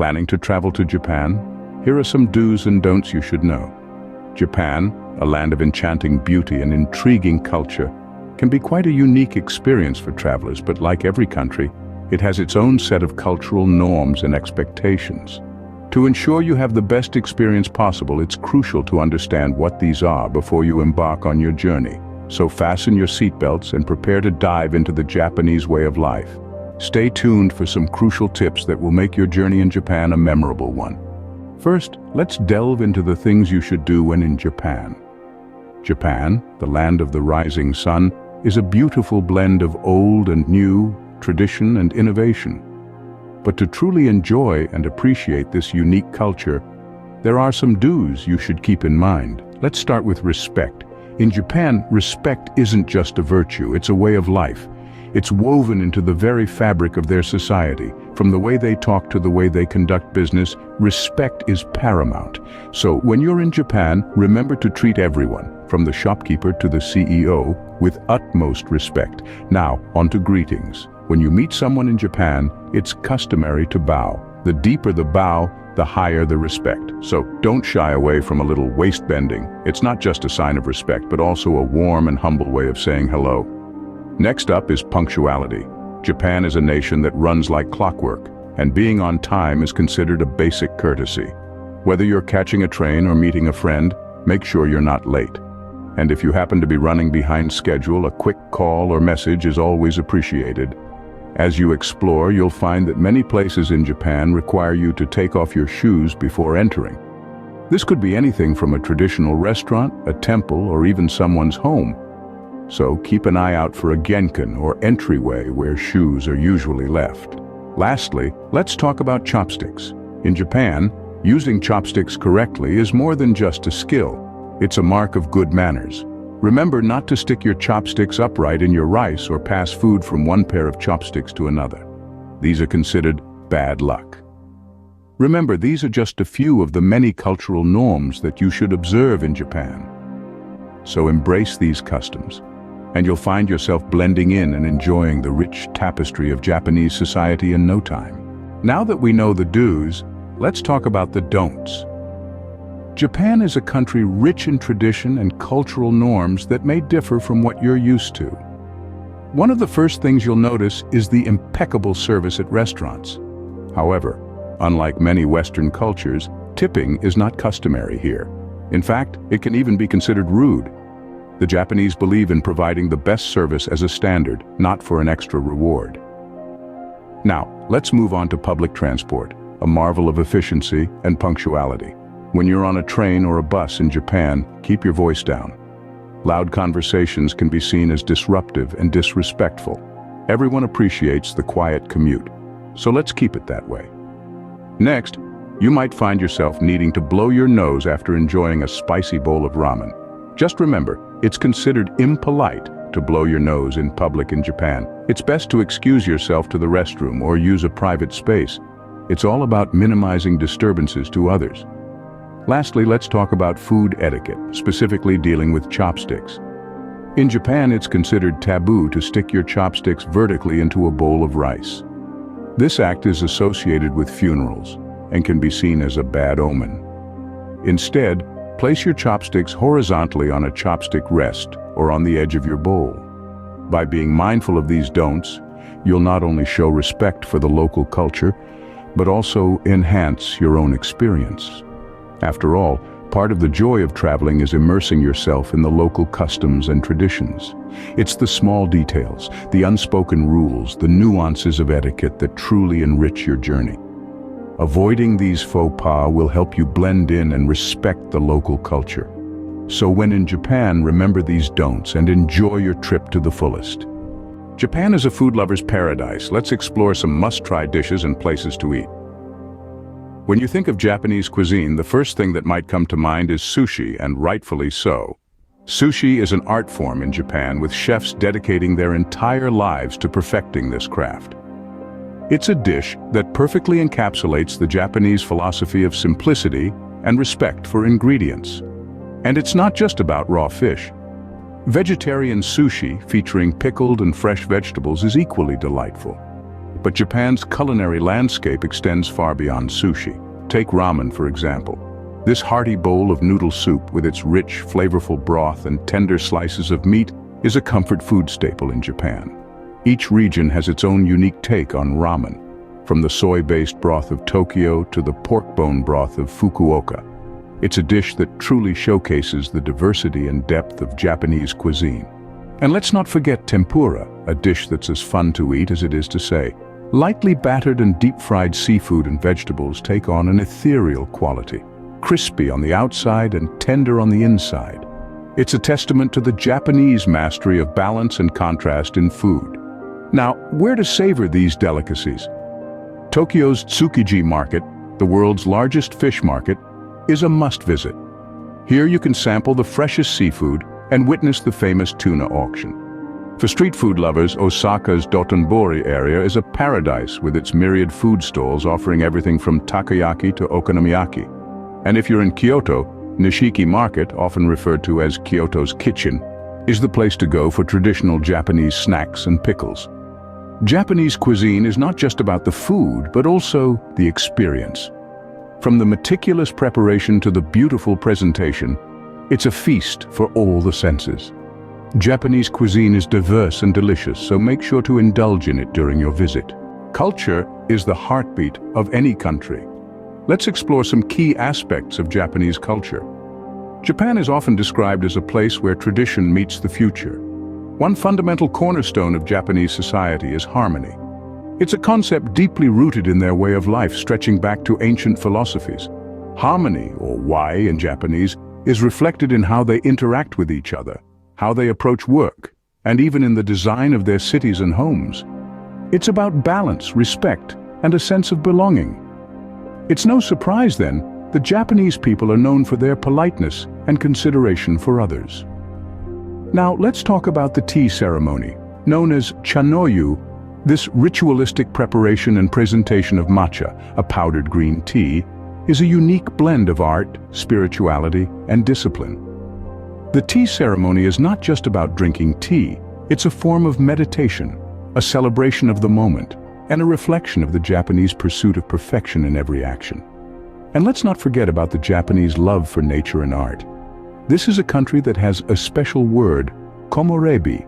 Planning to travel to Japan? Here are some do's and don'ts you should know. Japan, a land of enchanting beauty and intriguing culture, can be quite a unique experience for travelers, but like every country, it has its own set of cultural norms and expectations. To ensure you have the best experience possible, it's crucial to understand what these are before you embark on your journey. So fasten your seatbelts and prepare to dive into the Japanese way of life. Stay tuned for some crucial tips that will make your journey in Japan a memorable one. First, let's delve into the things you should do when in Japan. Japan, the land of the rising sun, is a beautiful blend of old and new, tradition and innovation. But to truly enjoy and appreciate this unique culture, there are some do's you should keep in mind. Let's start with respect. In Japan, respect isn't just a virtue, it's a way of life. It's woven into the very fabric of their society. From the way they talk to the way they conduct business, respect is paramount. So when you're in Japan, remember to treat everyone, from the shopkeeper to the CEO, with utmost respect. Now, on to greetings. When you meet someone in Japan, it's customary to bow. The deeper the bow, the higher the respect. So don't shy away from a little waist bending. It's not just a sign of respect, but also a warm and humble way of saying hello. Next up is punctuality. Japan is a nation that runs like clockwork, and being on time is considered a basic courtesy. Whether you're catching a train or meeting a friend, make sure you're not late. And if you happen to be running behind schedule, a quick call or message is always appreciated. As you explore, you'll find that many places in Japan require you to take off your shoes before entering. This could be anything from a traditional restaurant, a temple, or even someone's home. So keep an eye out for a genkan or entryway where shoes are usually left. Lastly, let's talk about chopsticks. In Japan, using chopsticks correctly is more than just a skill. It's a mark of good manners. Remember not to stick your chopsticks upright in your rice or pass food from one pair of chopsticks to another. These are considered bad luck. Remember, these are just a few of the many cultural norms that you should observe in Japan. So embrace these customs, and you'll find yourself blending in and enjoying the rich tapestry of Japanese society in no time. Now that we know the do's, let's talk about the don'ts. Japan is a country rich in tradition and cultural norms that may differ from what you're used to. One of the first things you'll notice is the impeccable service at restaurants. However, unlike many Western cultures, tipping is not customary here. In fact, it can even be considered rude. The Japanese believe in providing the best service as a standard, not for an extra reward. Now, let's move on to public transport, a marvel of efficiency and punctuality. When you're on a train or a bus in Japan, keep your voice down. Loud conversations can be seen as disruptive and disrespectful. Everyone appreciates the quiet commute, so let's keep it that way. Next, you might find yourself needing to blow your nose after enjoying a spicy bowl of ramen. Just remember, it's considered impolite to blow your nose in public in Japan. It's best to excuse yourself to the restroom or use a private space. It's all about minimizing disturbances to others. Lastly, let's talk about food etiquette, specifically dealing with chopsticks. In Japan, it's considered taboo to stick your chopsticks vertically into a bowl of rice. This act is associated with funerals and can be seen as a bad omen. Instead, place your chopsticks horizontally on a chopstick rest or on the edge of your bowl. By being mindful of these don'ts, you'll not only show respect for the local culture, but also enhance your own experience. After all, part of the joy of traveling is immersing yourself in the local customs and traditions. It's the small details, the unspoken rules, the nuances of etiquette that truly enrich your journey. Avoiding these faux pas will help you blend in and respect the local culture. So when in Japan, remember these don'ts and enjoy your trip to the fullest. Japan is a food lover's paradise. Let's explore some must-try dishes and places to eat. When you think of Japanese cuisine, the first thing that might come to mind is sushi, and rightfully so. Sushi is an art form in Japan, with chefs dedicating their entire lives to perfecting this craft. It's a dish that perfectly encapsulates the Japanese philosophy of simplicity and respect for ingredients. And it's not just about raw fish. Vegetarian sushi featuring pickled and fresh vegetables is equally delightful. But Japan's culinary landscape extends far beyond sushi. Take ramen, for example. This hearty bowl of noodle soup with its rich, flavorful broth and tender slices of meat is a comfort food staple in Japan. Each region has its own unique take on ramen, from the soy-based broth of Tokyo to the pork bone broth of Fukuoka. It's a dish that truly showcases the diversity and depth of Japanese cuisine. And let's not forget tempura, a dish that's as fun to eat as it is to say. Lightly battered and deep-fried seafood and vegetables take on an ethereal quality, crispy on the outside and tender on the inside. It's a testament to the Japanese mastery of balance and contrast in food. Now, where to savor these delicacies? Tokyo's Tsukiji Market, the world's largest fish market, is a must-visit. Here you can sample the freshest seafood and witness the famous tuna auction. For street food lovers, Osaka's Dotonbori area is a paradise with its myriad food stalls offering everything from takoyaki to okonomiyaki. And if you're in Kyoto, Nishiki Market, often referred to as Kyoto's Kitchen, is the place to go for traditional Japanese snacks and pickles. Japanese cuisine is not just about the food, but also the experience. From the meticulous preparation to the beautiful presentation, it's a feast for all the senses. Japanese cuisine is diverse and delicious, so make sure to indulge in it during your visit. Culture is the heartbeat of any country. Let's explore some key aspects of Japanese culture. Japan is often described as a place where tradition meets the future. One fundamental cornerstone of Japanese society is harmony. It's a concept deeply rooted in their way of life, stretching back to ancient philosophies. Harmony, or wai in Japanese, is reflected in how they interact with each other, how they approach work, and even in the design of their cities and homes. It's about balance, respect, and a sense of belonging. It's no surprise, then, that Japanese people are known for their politeness and consideration for others. Now, let's talk about the tea ceremony. Known as chanoyu, this ritualistic preparation and presentation of matcha, a powdered green tea, is a unique blend of art, spirituality, and discipline. The tea ceremony is not just about drinking tea, it's a form of meditation, a celebration of the moment, and a reflection of the Japanese pursuit of perfection in every action. And let's not forget about the Japanese love for nature and art. This is a country that has a special word, komorebi,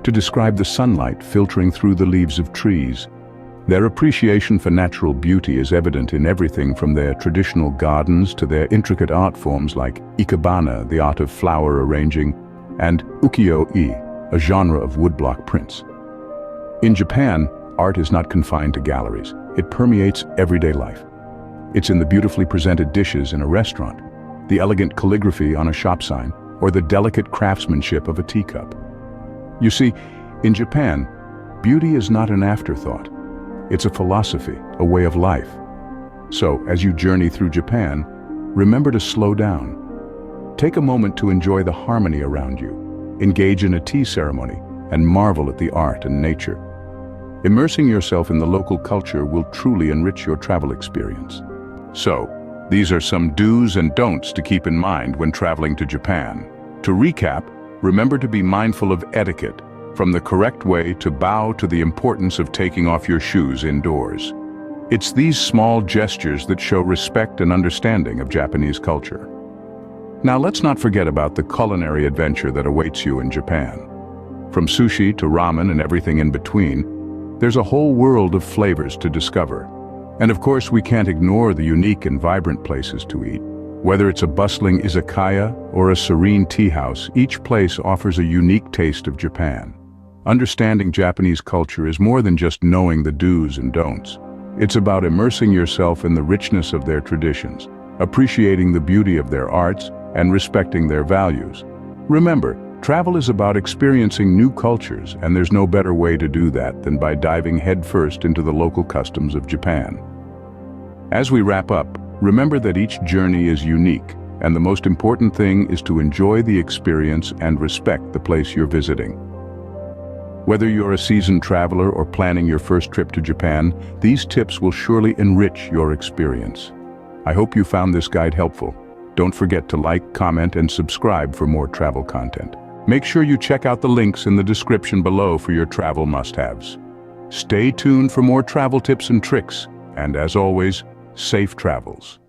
to describe the sunlight filtering through the leaves of trees. Their appreciation for natural beauty is evident in everything from their traditional gardens to their intricate art forms like ikebana, the art of flower arranging, and ukiyo-e, a genre of woodblock prints. In Japan, art is not confined to galleries. It permeates everyday life. It's in the beautifully presented dishes in a restaurant, the elegant calligraphy on a shop sign, or the delicate craftsmanship of a teacup. You see, in Japan, beauty is not an afterthought. It's a philosophy, a way of life. So, as you journey through Japan, remember to slow down. Take a moment to enjoy the harmony around you, engage in a tea ceremony, and marvel at the art and nature. Immersing yourself in the local culture will truly enrich your travel experience. So, these are some do's and don'ts to keep in mind when traveling to Japan. To recap, remember to be mindful of etiquette, from the correct way to bow to the importance of taking off your shoes indoors. It's these small gestures that show respect and understanding of Japanese culture. Now let's not forget about the culinary adventure that awaits you in Japan. From sushi to ramen and everything in between, there's a whole world of flavors to discover. And of course, we can't ignore the unique and vibrant places to eat. Whether it's a bustling izakaya or a serene tea house, each place offers a unique taste of Japan. Understanding Japanese culture is more than just knowing the do's and don'ts. It's about immersing yourself in the richness of their traditions, appreciating the beauty of their arts, and respecting their values. Remember, travel is about experiencing new cultures, and there's no better way to do that than by diving headfirst into the local customs of Japan. As we wrap up, remember that each journey is unique, and the most important thing is to enjoy the experience and respect the place you're visiting. Whether you're a seasoned traveler or planning your first trip to Japan, these tips will surely enrich your experience. I hope you found this guide helpful. Don't forget to like, comment, and subscribe for more travel content. Make sure you check out the links in the description below for your travel must-haves. Stay tuned for more travel tips and tricks, and as always, safe travels.